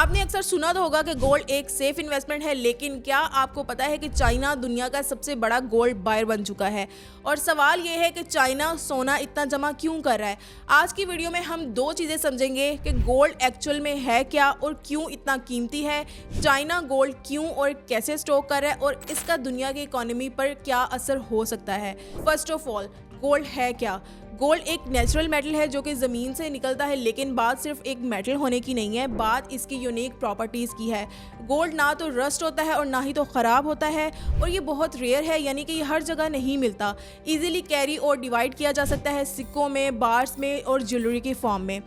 आपने अक्सर सुना तो होगा कि गोल्ड एक सेफ इन्वेस्टमेंट है, लेकिन क्या आपको पता है कि चाइना दुनिया का सबसे बड़ा गोल्ड बायर बन चुका है। और सवाल ये है कि चाइना सोना इतना जमा क्यों कर रहा है। आज की वीडियो में हम दो चीज़ें समझेंगे कि गोल्ड एक्चुअल में है क्या और क्यों इतना कीमती है, चाइना गोल्ड क्यों और कैसे स्टॉक कर रहा है और इसका दुनिया की इकोनॉमी पर क्या असर हो सकता है। फर्स्ट ऑफ ऑल, गोल्ड है क्या। गोल्ड एक नेचुरल मेटल है जो कि ज़मीन से निकलता है, लेकिन बात सिर्फ एक मेटल होने की नहीं है, बात इसकी यूनिक प्रॉपर्टीज़ की है। गोल्ड ना तो रस्ट होता है और ना ही तो ख़राब होता है, और ये बहुत रेयर है, यानी कि ये हर जगह नहीं मिलता। इजीली कैरी और डिवाइड किया जा सकता है सिक्कों में, बार्स में और ज्वेलरी के फॉर्म में।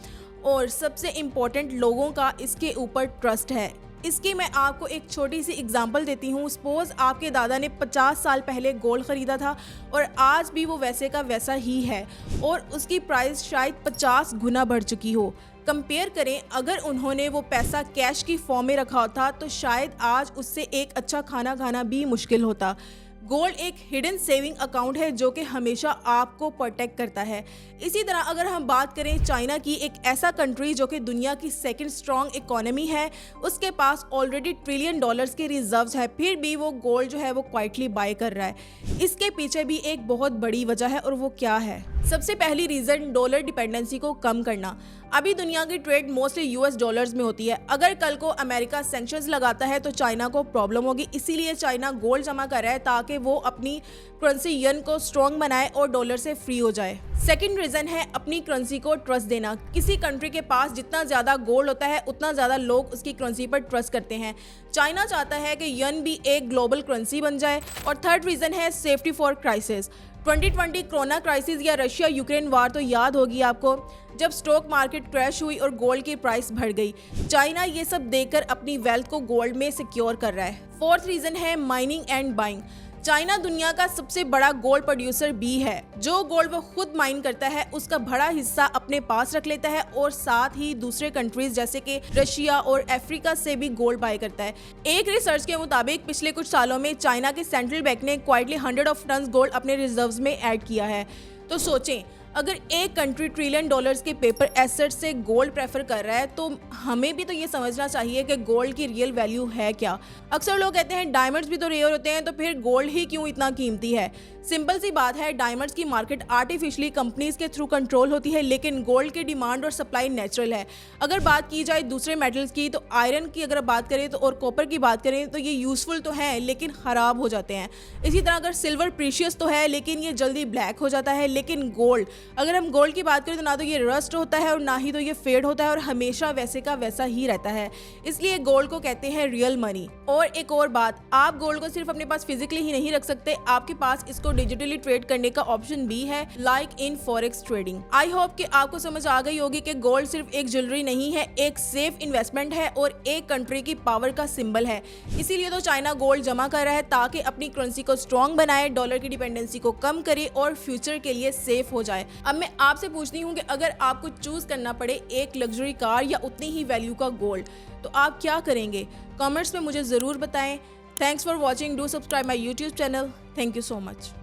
और सबसे इम्पोर्टेंट, लोगों का इसके ऊपर ट्रस्ट है। इसकी मैं आपको एक छोटी सी एग्जांपल देती हूँ। सपोज आपके दादा ने 50 साल पहले गोल्ड ख़रीदा था और आज भी वो वैसे का वैसा ही है और उसकी प्राइस शायद 50 गुना बढ़ चुकी हो। कंपेयर करें, अगर उन्होंने वो पैसा कैश की फॉर्म में रखा होता तो शायद आज उससे एक अच्छा खाना खाना भी मुश्किल होता। गोल्ड एक हिडन सेविंग अकाउंट है जो कि हमेशा आपको प्रोटेक्ट करता है। इसी तरह अगर हम बात करें चाइना की, एक ऐसा कंट्री जो कि दुनिया की सेकंड स्ट्रॉन्ग इकोनॉमी है, उसके पास ऑलरेडी ट्रिलियन डॉलर्स के रिजर्व्स है, फिर भी वो गोल्ड जो है वो क्वाइटली बाय कर रहा है। इसके पीछे भी एक बहुत बड़ी वजह है, और वो क्या है। सबसे पहली रीज़न, डॉलर डिपेंडेंसी को कम करना। अभी दुनिया की ट्रेड मोस्टली यूएस डॉलर्स में होती है। अगर कल को अमेरिका सैंक्शंस लगाता है तो चाइना को प्रॉब्लम होगी, इसीलिए चाइना गोल्ड जमा कर रहा है ताकि वो अपनी करेंसी यन को स्ट्रॉन्ग बनाए और डॉलर से फ्री हो जाए। सेकंड रीज़न है अपनी करेंसी को ट्रस्ट देना। किसी कंट्री के पास जितना ज़्यादा गोल्ड होता है उतना ज़्यादा लोग उसकी करेंसी पर ट्रस्ट करते हैं। चाइना चाहता है कि यन भी एक ग्लोबल करेंसी बन जाए। और थर्ड रीज़न है safety for crisis. 2020 corona crisis या रशिया यूक्रेन वार तो याद होगी आपको, जब स्टॉक मार्केट क्रैश हुई और गोल्ड की प्राइस बढ़ गई। चाइना ये सब देखकर अपनी वेल्थ को गोल्ड में सिक्योर कर रहा है। फोर्थ रीज़न है माइनिंग एंड बाइंग। चाइना दुनिया का सबसे बड़ा गोल्ड प्रोड्यूसर भी है। जो गोल्ड वो खुद माइन करता है उसका बड़ा हिस्सा अपने पास रख लेता है और साथ ही दूसरे कंट्रीज जैसे कि रशिया और अफ्रीका से भी गोल्ड बाय करता है। एक रिसर्च के मुताबिक पिछले कुछ सालों में चाइना के सेंट्रल बैंक ने क्वाइटली 100 ऑफ टन गोल्ड अपने रिजर्व्स में ऐड किया है। तो सोचें, अगर एक कंट्री ट्रिलियन डॉलर्स के पेपर एसेट्स से गोल्ड प्रेफर कर रहा है तो हमें भी तो ये समझना चाहिए कि गोल्ड की रियल वैल्यू है क्या। अक्सर लोग कहते हैं डायमंड्स भी तो रेयर होते हैं, तो फिर गोल्ड ही क्यों इतना कीमती है। सिंपल सी बात है, डायमंड्स की मार्केट आर्टिफिशियली कंपनीज के थ्रू कंट्रोल होती है, लेकिन गोल्ड की डिमांड और सप्लाई नेचुरल है। अगर बात की जाए दूसरे मेटल्स की, तो आयरन की अगर बात करें तो और कॉपर की बात करें तो ये यूजफुल तो है लेकिन ख़राब हो जाते हैं। इसी तरह अगर सिल्वर प्रीशियस तो है लेकिन ये जल्दी ब्लैक हो जाता है, लेकिन गोल्ड, अगर हम गोल्ड की बात करें तो ना तो ये रस्ट होता है और ना ही तो ये फेड होता है और हमेशा वैसे का वैसा ही रहता है। इसलिए गोल्ड को कहते हैं रियल मनी। और एक और बात, आप गोल्ड को सिर्फ अपने पास फिजिकली ही नहीं रख सकते, आपके पास इसको डिजिटली ट्रेड करने का ऑप्शन भी है, like in forex trading. I hope कि आपको समझ आ गई होगी कि गोल्ड सिर्फ एक ज्वेलरी नहीं है, एक सेफ इन्वेस्टमेंट है और एक कंट्री की पावर का सिंबल है। इसीलिए तो चाइना गोल्ड जमा कर रहा है ताकि अपनी करेंसी को स्ट्रॉन्ग बनाए, डॉलर की डिपेंडेंसी को कम करे और फ्यूचर के लिए सेफ हो जाए। अब मैं आपसे पूछती हूँ कि अगर आपको चूज करना पड़े एक लग्जरी कार या उतनी ही वैल्यू का गोल्ड, तो आप क्या करेंगे? कमेंट्स में मुझे ज़रूर बताएं। Thanks for watching. Do subscribe my YouTube channel. Thank you so much.